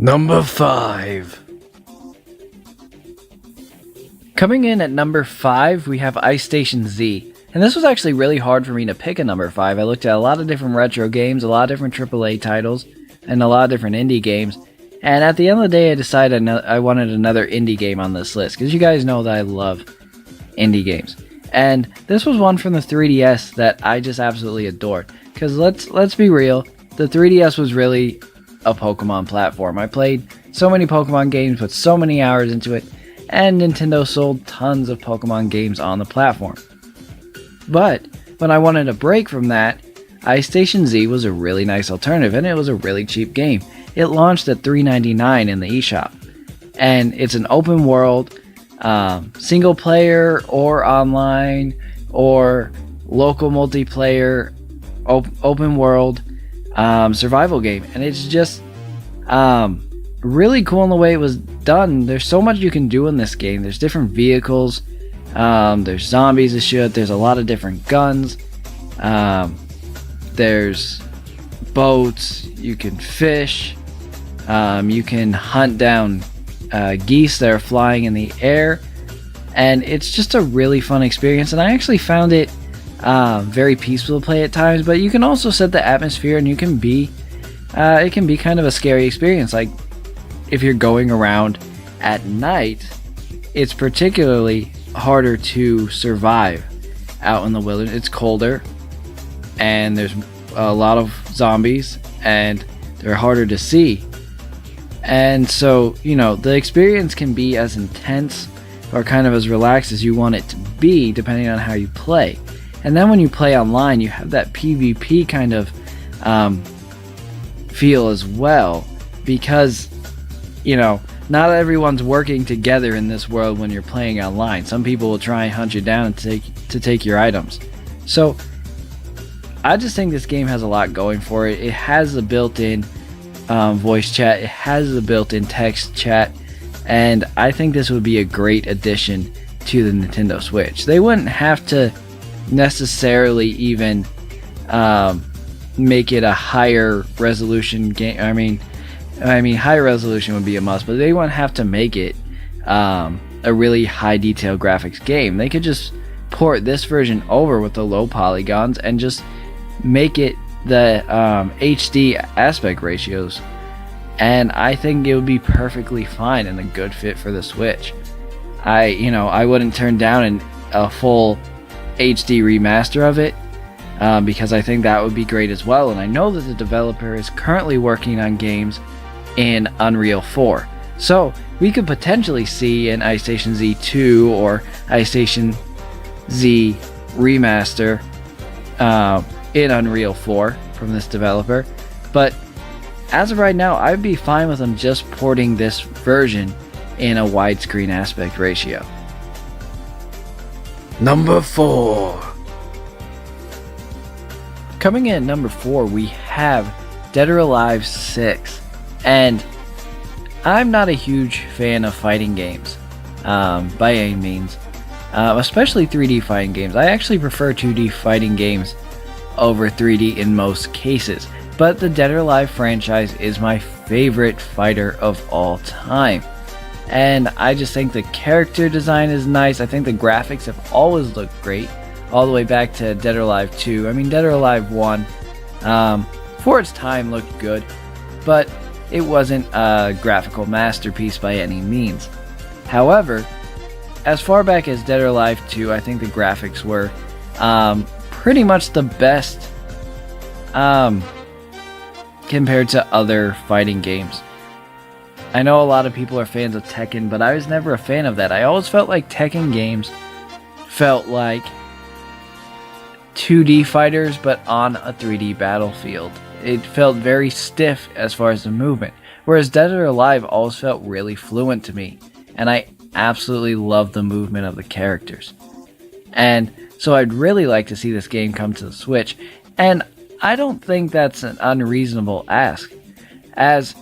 Number 5. Coming in at number 5, we have Ice Station Z. And this was actually really hard for me to pick a number 5. I looked at a lot of different retro games, a lot of different AAA titles, and a lot of different indie games. And at the end of the day, I decided I wanted another indie game on this list, because you guys know that I love indie games. And this was one from the 3DS that I just absolutely adored. Because let's be real, the 3DS was really a Pokemon platform. I played so many Pokemon games, put so many hours into it, and Nintendo sold tons of Pokemon games on the platform. But when I wanted a break from that, Ice Station Z was a really nice alternative, and it was a really cheap game. It launched at $3.99 in the eShop, and it's an open world, single player or online or local multiplayer open world survival game, and it's just really cool in the way it was done. There's so much you can do in this game. There's different vehicles, there's zombies to shoot, there's a lot of different guns, there's boats, you can fish, you can hunt down geese that are flying in the air, and it's just a really fun experience. And I actually found it very peaceful to play at times, but you can also set the atmosphere, and you can be it can be kind of a scary experience. Like if you're going around at night, it's particularly harder to survive out in the wilderness. It's colder, and there's a lot of zombies, and they're harder to see. And so, you know, the experience can be as intense or kind of as relaxed as you want it to be, depending on how you play. And then when you play online, you have that PvP kind of feel as well, because, you know, not everyone's working together in this world when you're playing online. Some people will try and hunt you down and take your items. So I just think this game has a lot going for it. It has a built-in voice chat, it has a built-in text chat, and I think this would be a great addition to the Nintendo Switch. They wouldn't have to necessarily even make it a higher resolution game. I mean higher resolution would be a must, but they wouldn't have to make it a really high detail graphics game. They could just port this version over with the low polygons and just make it the HD aspect ratios, and I think it would be perfectly fine and a good fit for the Switch. I wouldn't turn down a full HD remaster of it, because I think that would be great as well. And I know that the developer is currently working on games in Unreal 4, so we could potentially see an Ice Station Z 2 or Ice Station Z remaster in Unreal 4 from this developer. But as of right now, I'd be fine with them just porting this version in a widescreen aspect ratio. Number 4. Coming in at number 4, we have Dead or Alive 6. And I'm not a huge fan of fighting games, by any means, especially 3D fighting games. I actually prefer 2D fighting games over 3D in most cases, but the Dead or Alive franchise is my favorite fighter of all time, and I just think the character design is nice. I think the graphics have always looked great, all the way back to Dead or Alive 2. I mean, Dead or Alive 1, for its time, looked good, but it wasn't a graphical masterpiece by any means. However, as far back as Dead or Alive 2, I think the graphics were pretty much the best compared to other fighting games. I know a lot of people are fans of Tekken, but I was never a fan of that. I always felt like Tekken games felt like 2D fighters but on a 3D battlefield. It felt very stiff as far as the movement, whereas Dead or Alive always felt really fluent to me, and I absolutely love the movement of the characters. And so I'd really like to see this game come to the Switch, and I don't think that's an unreasonable ask, as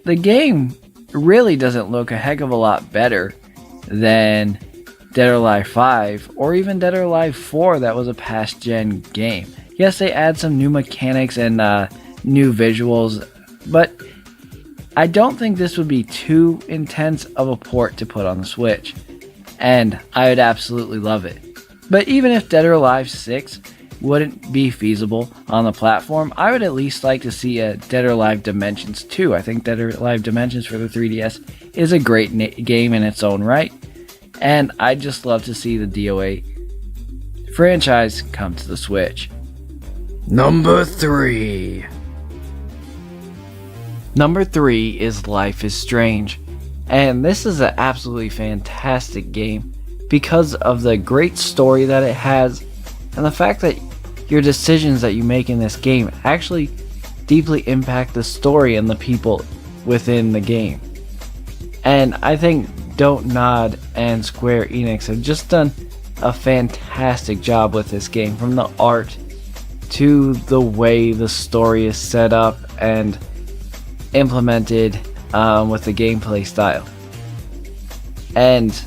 the game really doesn't look a heck of a lot better than Dead or Alive 5 or even Dead or Alive 4 that was a past gen game. Yes, they add some new mechanics and new visuals, but I don't think this would be too intense of a port to put on the Switch, and I would absolutely love it. But even if Dead or Alive 6 wouldn't be feasible on the platform, I would at least like to see a Dead or Alive Dimensions 2. I think Dead or Alive Dimensions for the 3DS is a great game in its own right, and I'd just love to see the DOA franchise come to the Switch. Number 3. Number 3 is Life is Strange, and this is an absolutely fantastic game because of the great story that it has and the fact that your decisions that you make in this game actually deeply impact the story and the people within the game. And I think Don't Nod and Square Enix have just done a fantastic job with this game, from the art to the way the story is set up and implemented with the gameplay style. And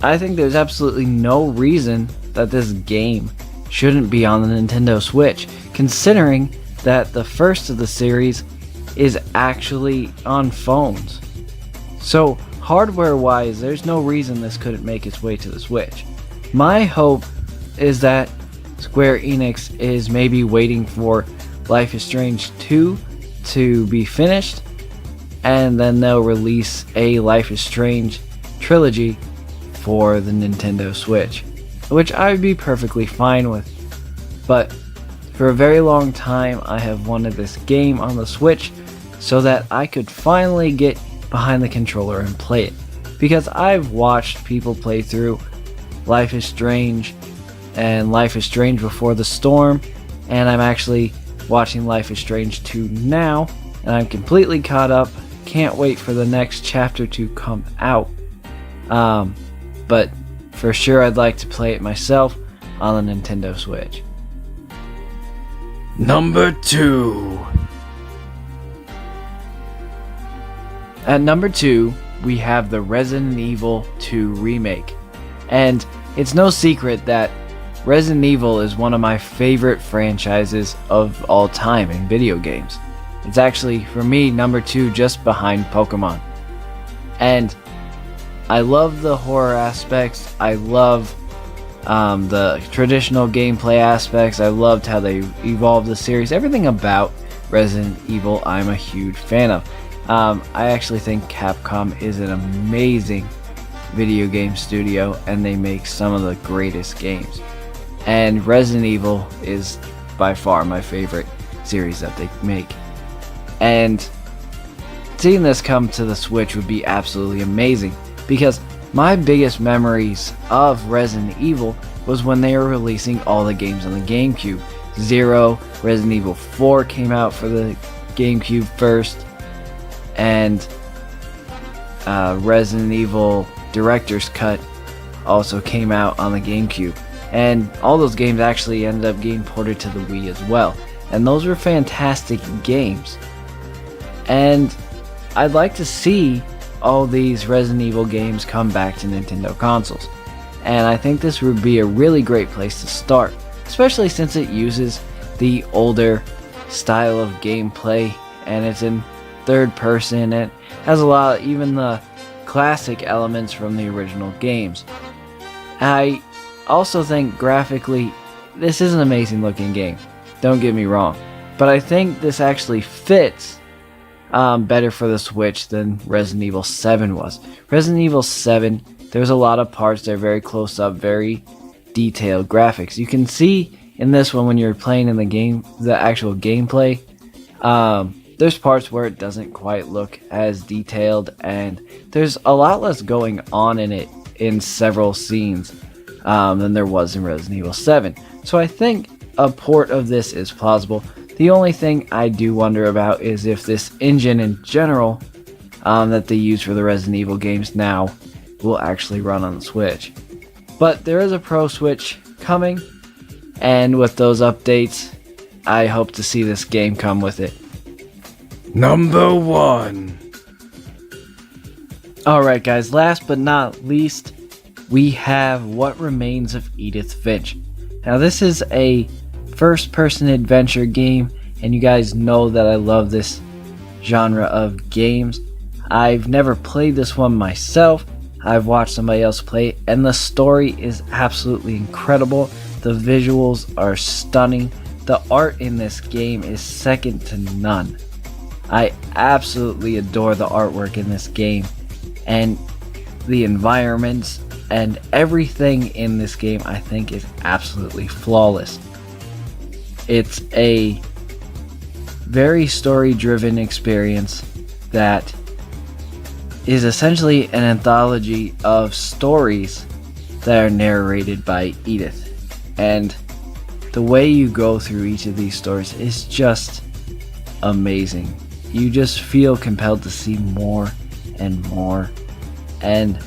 I think there's absolutely no reason that this game shouldn't be on the Nintendo Switch, considering that the first of the series is actually on phones. So hardware wise, there's no reason this couldn't make its way to the Switch. My hope is that Square Enix is maybe waiting for Life is Strange 2 to be finished, and then they'll release a Life is Strange trilogy for the Nintendo Switch, which I would be perfectly fine with. But for a very long time I have wanted this game on the Switch so that I could finally get behind the controller and play it, because I've watched people play through Life is Strange and Life is Strange Before the Storm, and I'm actually watching Life is Strange 2 now, and I'm completely caught up. Can't wait for the next chapter to come out. But for sure I'd like to play it myself on the Nintendo Switch. Number 2. At number 2, we have the Resident Evil 2 remake. And it's no secret that Resident Evil is one of my favorite franchises of all time in video games. It's actually, for me, number 2 just behind Pokemon. And I love the horror aspects, I love the traditional gameplay aspects, I loved how they evolved the series. Everything about Resident Evil I'm a huge fan of. I actually think Capcom is an amazing video game studio, and they make some of the greatest games. And Resident Evil is by far my favorite series that they make. And seeing this come to the Switch would be absolutely amazing, because my biggest memories of Resident Evil was when they were releasing all the games on the GameCube. 0, Resident Evil 4 came out for the GameCube first, and Resident Evil Director's Cut also came out on the GameCube. And all those games actually ended up getting ported to the Wii as well. And those were fantastic games. And I'd like to see all these Resident Evil games come back to Nintendo consoles. And I think this would be a really great place to start, especially since it uses the older style of gameplay and it's in third person. It has a lot of even the classic elements from the original games. I also think graphically this is an amazing looking game, don't get me wrong, but I think this actually fits better for the Switch than Resident Evil 7 was. Resident Evil 7, there's a lot of parts that are very close up, very detailed graphics. You can see in this one when you're playing in the game, the actual gameplay, there's parts where it doesn't quite look as detailed, and there's a lot less going on in it in several scenes than there was in Resident Evil 7. So I think a port of this is plausible. The only thing I do wonder about is if this engine in general that they use for the Resident Evil games now will actually run on the Switch. But there is a Pro Switch coming, and with those updates, I hope to see this game come with it. Number 1. Alright guys, last but not least, we have What Remains of Edith Finch. Now this is a first-person adventure game, and you guys know that I love this genre of games. I've never played this one myself. I've watched somebody else play it, and the story is absolutely incredible. The visuals are stunning. The art in this game is second to none. I absolutely adore the artwork in this game, and the environments and everything in this game I think is absolutely flawless. It's a very story-driven experience that is essentially an anthology of stories that are narrated by Edith. And the way you go through each of these stories is just amazing. You just feel compelled to see more and more. And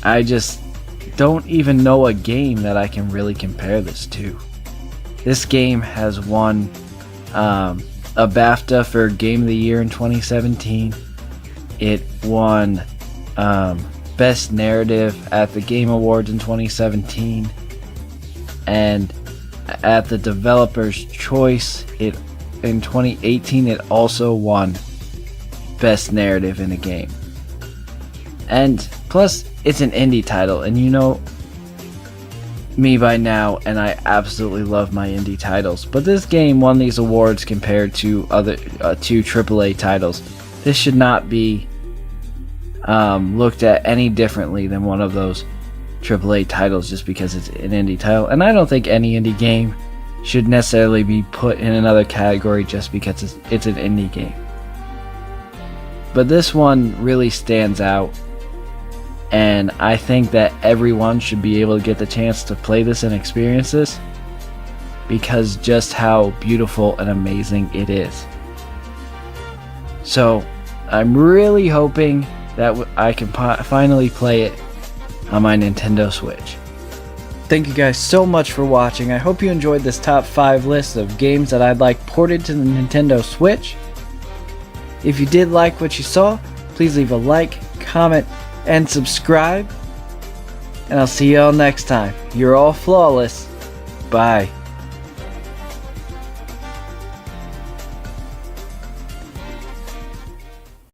I just don't even know a game that I can really compare this to. This game has won a BAFTA for Game of the Year in 2017. It won Best Narrative at the Game Awards in 2017. And at the Developer's Choice in 2018, it also won Best Narrative in a Game. And plus, it's an indie title, and you know me by now, and I absolutely love my indie titles. But this game won these awards compared to other two AAA titles. This should not be looked at any differently than one of those AAA titles just because it's an indie title. And I don't think any indie game should necessarily be put in another category just because it's an indie game. But this one really stands out, and I think that everyone should be able to get the chance to play this and experience this because just how beautiful and amazing it is. So I'm really hoping that I can finally play it on my Nintendo Switch. Thank you guys so much for watching. I hope you enjoyed this top 5 list of games that I'd like ported to the Nintendo Switch. If you did like what you saw, please leave a like, comment, and subscribe. And I'll see you all next time. You're all flawless. Bye.